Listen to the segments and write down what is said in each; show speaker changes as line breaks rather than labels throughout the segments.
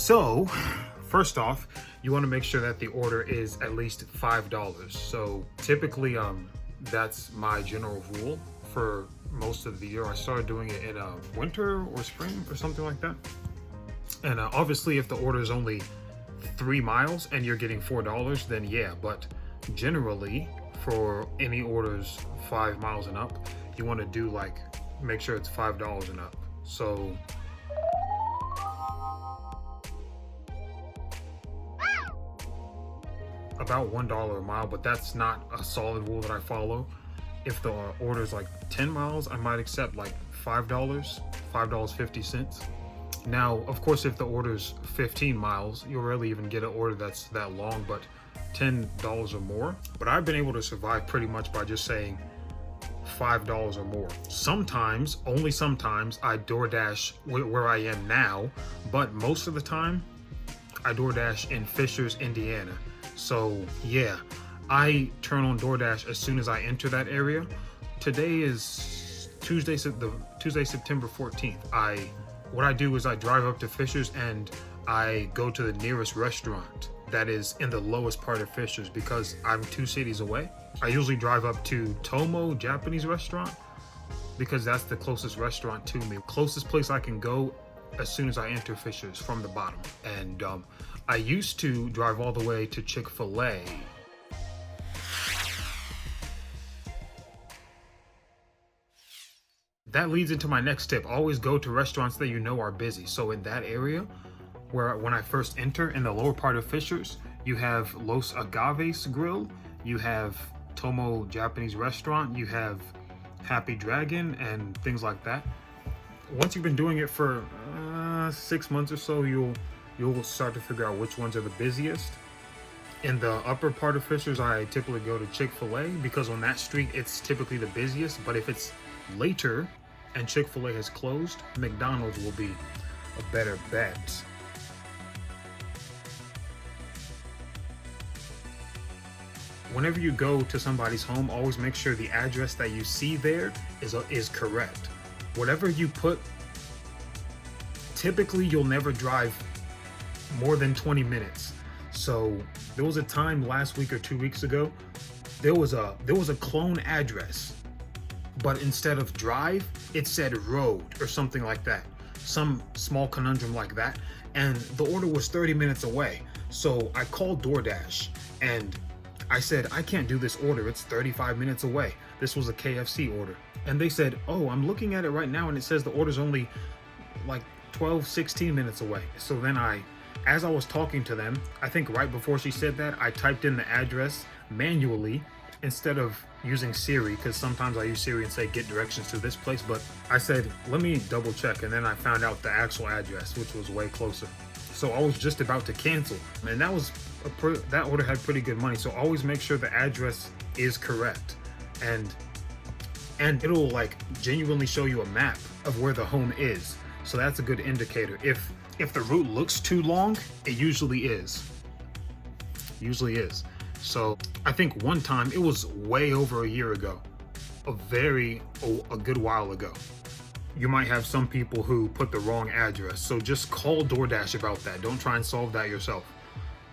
So, first off, you want to make sure that the order is at least $5. So typically, that's my general rule for most of the year. I started doing it in winter or spring or something like that. And obviously, if the order is only 3 miles and you're getting $4, then yeah. But generally, for any orders 5 miles and up, you want to do like make sure it's $5 and up. So about $1 a mile, but that's not a solid rule that I follow. If the order is like 10 miles, I might accept like $5.50. Now, of course, if the order's 15 miles, you'll rarely even get an order that's that long, but $10 or more. But I've been able to survive pretty much by just saying $5 or more. Sometimes, only sometimes, I DoorDash where I am now, but most of the time, I DoorDash in Fishers, Indiana. So yeah, I turn on DoorDash as soon as I enter that area. Today is Tuesday, September 14th. What I do is I drive up to Fishers and I go to the nearest restaurant that is in the lowest part of Fishers because I'm 2 cities away. I usually drive up to Tomo Japanese restaurant because that's the closest restaurant to me. Closest place I can go as soon as I enter Fishers from the bottom. And I used to drive all the way to Chick-fil-A. That leads into my next tip. Always go to restaurants that you know are busy. So in that area, when I first enter in the lower part of Fishers, you have Los Agaves Grill, you have Tomo Japanese Restaurant, you have Happy Dragon, and things like that. Once you've been doing it for 6 months or so, you'll start to figure out which ones are the busiest. In the upper part of Fishers, I typically go to Chick-fil-A because on that street, it's typically the busiest. But if it's later and Chick-fil-A has closed, McDonald's will be a better bet. Whenever you go to somebody's home, always make sure the address that you see there is correct. Whatever you put, typically you'll never drive more than 20 minutes. So there was a time last week or 2 weeks ago, there was a clone address, but instead of drive, it said road or something like that. Some small conundrum like that. And the order was 30 minutes away. So I called DoorDash and I said, I can't do this order. It's 35 minutes away. This was a KFC order. And they said, oh, I'm looking at it right now and it says the order's only like 12, 16 minutes away. So then as I was talking to them, I think right before she said that, I typed in the address manually instead of using Siri, because sometimes I use Siri and say, get directions to this place. But I said, let me double check. And then I found out the actual address, which was way closer. So I was just about to cancel. And that order had pretty good money. So always make sure the address is correct. And it'll like genuinely show you a map of where the home is. So that's a good indicator. If the route looks too long, it usually is. So I think one time, it was way over a year ago, a good while ago. You might have some people who put the wrong address. So just call DoorDash about that. Don't try and solve that yourself.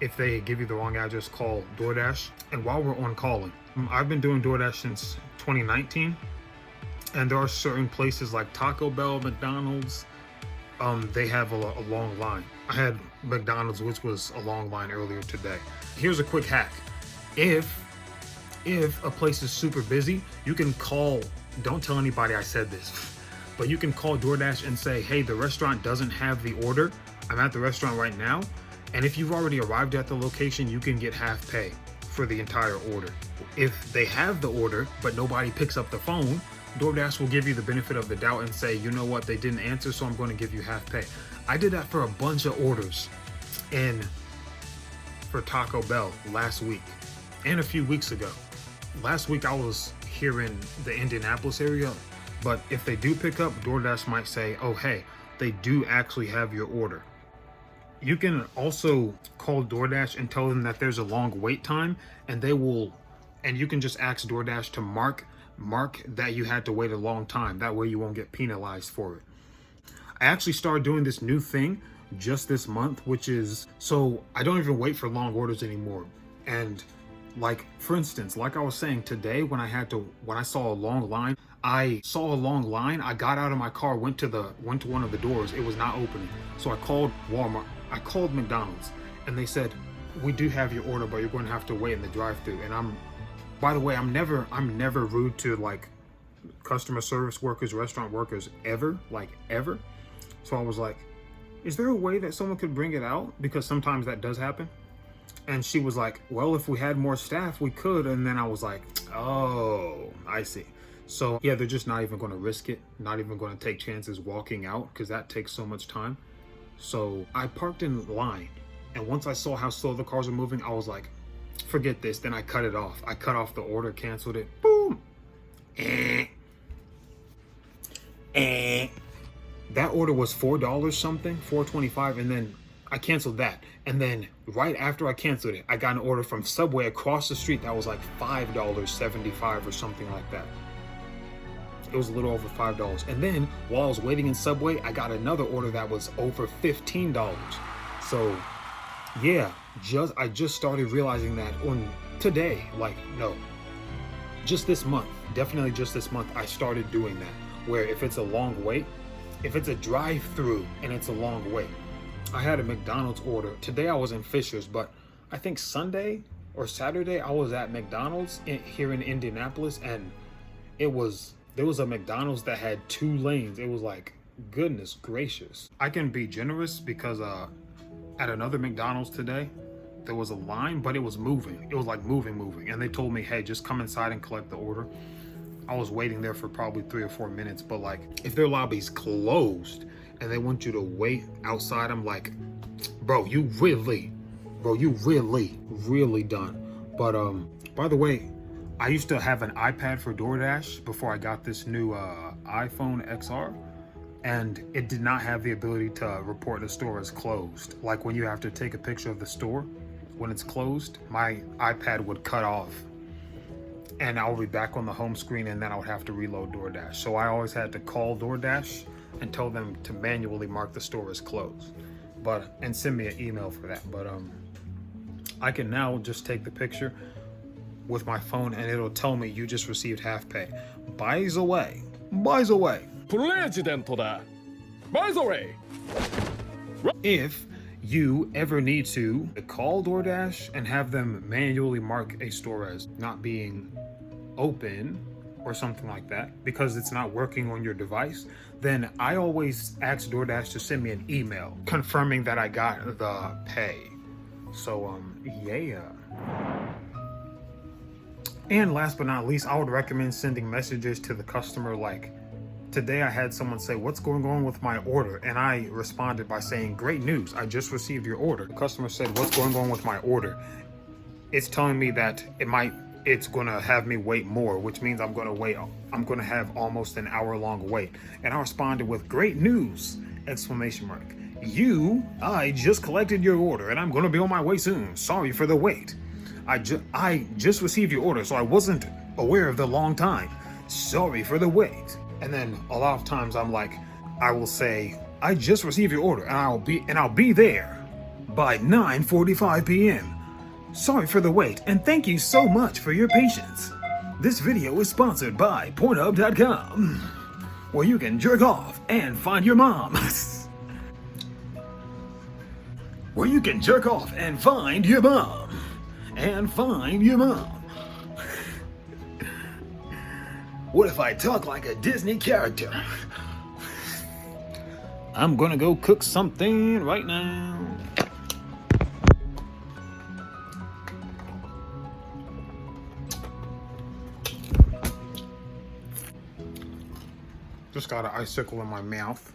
If they give you the wrong address, call DoorDash. And while we're on calling, I've been doing DoorDash since 2019. And there are certain places like Taco Bell, McDonald's, they have a long line. I had McDonald's, which was a long line earlier today. Here's a quick hack. If a place is super busy, you can call, don't tell anybody I said this, but you can call DoorDash and say, hey, the restaurant doesn't have the order. I'm at the restaurant right now. And if you've already arrived at the location, you can get half pay for the entire order. If they have the order, but nobody picks up the phone, DoorDash will give you the benefit of the doubt and say, you know what, they didn't answer, so I'm going to give you half pay. I did that for a bunch of orders for Taco Bell last week and a few weeks ago. Last week I was here in the Indianapolis area, but if they do pick up, DoorDash might say, oh, hey, they do actually have your order. You can also call DoorDash and tell them that there's a long wait time, and you can just ask DoorDash to mark that you had to wait a long time. That way you won't get penalized for it. I actually started doing this new thing just this month, which is, so I don't even wait for long orders anymore. And like, for instance, like I was saying today, when I saw a long line, I got out of my car, went to one of the doors. It was not opening. So I called Walmart. I called McDonald's, and they said, we do have your order, but you're going to have to wait in the drive-thru. And by the way, I'm never rude to like customer service workers, restaurant workers, ever. So I was like, is there a way that someone could bring it out? Because sometimes that does happen. And she was like, well, if we had more staff, we could. And then I was like, oh, I see. So yeah, they're just not even going to risk it. Not even going to take chances walking out, because that takes so much time. So I parked in line. And once I saw how slow the cars were moving, I was like, forget this. Then I cut it off. I cut off the order, canceled it. Boom. That order was $4 something, $4.25, and then I canceled that. And then right after I canceled it, I got an order from Subway across the street that was like $5.75 or something like that. It was a little over $5. And then while I was waiting in Subway, I got another order that was over $15. So yeah, I just started realizing that on today, like, no, just this month, definitely just this month, I started doing that. Where if it's a long wait, if it's a drive-through and it's a long wait. I had a McDonald's order. Today I was in Fisher's, but I think Sunday or Saturday I was at McDonald's here in Indianapolis, and there was a McDonald's that had 2 lanes. It was like, goodness gracious. I can be generous because at another McDonald's today, there was a line, but it was moving. It was like moving. And they told me, hey, just come inside and collect the order. I was waiting there for probably 3 or 4 minutes, but like, if their lobby's closed and they want you to wait outside, I'm like, bro, you really done. But by the way, I used to have an iPad for DoorDash before I got this new iPhone XR, and it did not have the ability to report the store as closed. Like when you have to take a picture of the store when it's closed, my iPad would cut off. And I'll be back on the home screen, and then I would have to reload DoorDash. So I always had to call DoorDash and tell them to manually mark the store as closed, and send me an email for that. But I can now just take the picture with my phone, and it'll tell me you just received half pay. By the way. If you ever need to call DoorDash and have them manually mark a store as not being open or something like that because it's not working on your device, then I always ask DoorDash to send me an email confirming that I got the pay. So yeah. And last but not least, I would recommend sending messages to the customer. Like today I had someone say, what's going on with my order? And I responded by saying, great news, I just received your order. The customer said, what's going on with my order? It's telling me that it's gonna have me wait more, which means I'm gonna have almost an hour-long wait. And I responded with, great news, exclamation mark. I just collected your order and I'm gonna be on my way soon. Sorry for the wait. I just received your order, so I wasn't aware of the long time. Sorry for the wait. And then a lot of times I will say, I just received your order and I'll be there by 9:45 p.m. Sorry for the wait, and thank you so much for your patience. This video is sponsored by Pornhub.com, where you can jerk off and find your mom. Where you can jerk off and find your mom. What if I talk like a Disney character? I'm gonna go cook something right now. Just got an icicle in my mouth.